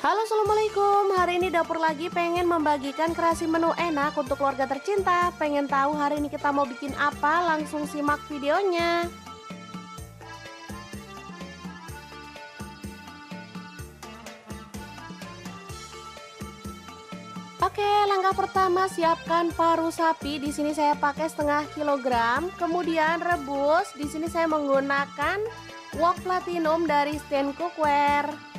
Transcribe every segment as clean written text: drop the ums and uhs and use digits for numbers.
Halo, assalamualaikum. Hari ini dapur lagi pengen membagikan kreasi menu enak untuk keluarga tercinta. Pengen tahu hari ini kita mau bikin apa? Langsung simak videonya. Oke, langkah pertama siapkan paru sapi. Di sini saya pakai setengah kilogram. Kemudian rebus. Di sini saya menggunakan wok platinum dari Stand Cookware.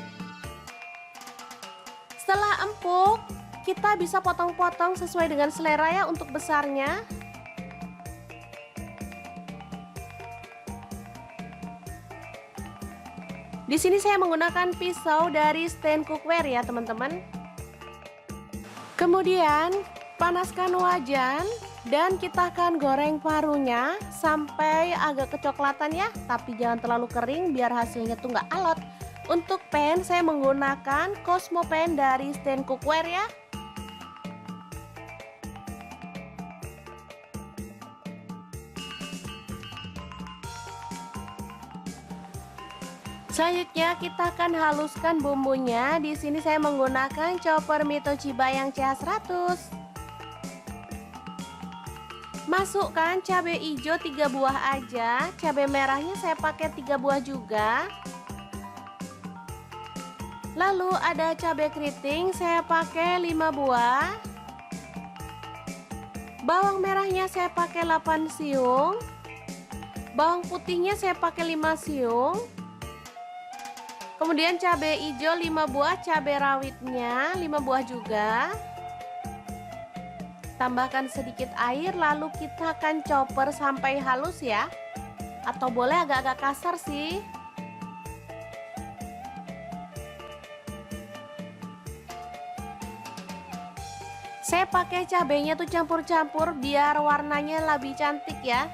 Setelah empuk, kita bisa potong-potong sesuai dengan selera ya untuk besarnya. Di sini saya menggunakan pisau dari Stand Cookware ya, teman-teman. Kemudian, panaskan wajan dan kita akan goreng parunya sampai agak kecoklatan ya, tapi jangan terlalu kering biar hasilnya tuh nggak alot. Untuk pan saya menggunakan Cosmo Pan dari Stand Cookware ya. Selanjutnya kita akan haluskan bumbunya. Di sini saya menggunakan chopper Mitochiba yang CH100. Masukkan cabai hijau 3 buah aja. Cabai merahnya saya pakai 3 buah juga. Lalu ada cabai keriting, saya pakai 5 buah. Bawang merahnya saya pakai 8 siung. Bawang putihnya saya pakai 5 siung. Kemudian cabai hijau 5 buah, cabai rawitnya 5 buah juga. Tambahkan sedikit air lalu kita akan chopper sampai halus ya. Atau boleh agak-agak kasar sih. Saya pakai cabenya tuh campur-campur biar warnanya lebih cantik ya.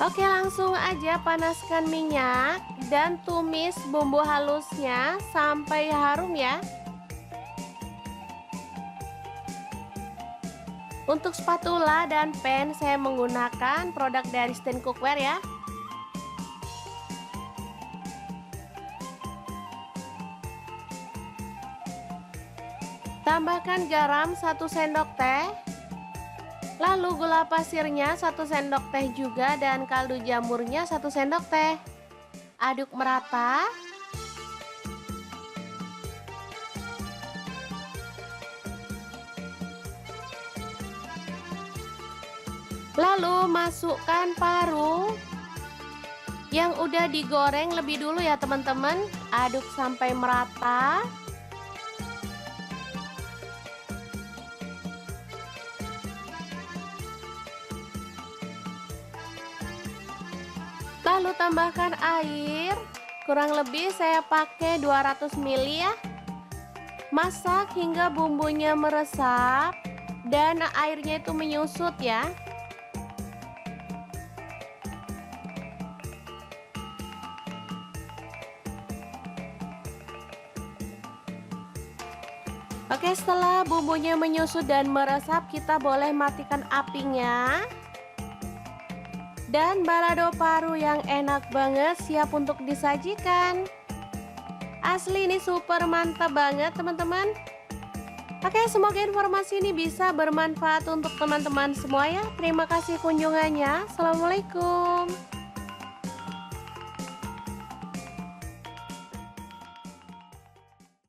Oke, langsung aja panaskan minyak dan tumis bumbu halusnya sampai harum ya. Untuk spatula dan pan saya menggunakan produk dari Stand Cookware ya. Tambahkan garam 1 sendok teh. Lalu gula pasirnya 1 sendok teh juga dan kaldu jamurnya 1 sendok teh. Aduk merata. Lalu masukkan paru yang udah digoreng lebih dulu ya teman-teman. Aduk sampai merata. Lalu tambahkan air. Kurang lebih saya pakai 200 ml ya. Masak hingga bumbunya meresap dan airnya itu menyusut ya. Oke, setelah bumbunya menyusut dan meresap, kita boleh matikan apinya. Dan balado paru yang enak banget siap untuk disajikan. Asli ini super mantap banget teman-teman. Oke, semoga informasi ini bisa bermanfaat untuk teman-teman semua ya. Terima kasih kunjungannya. Assalamualaikum.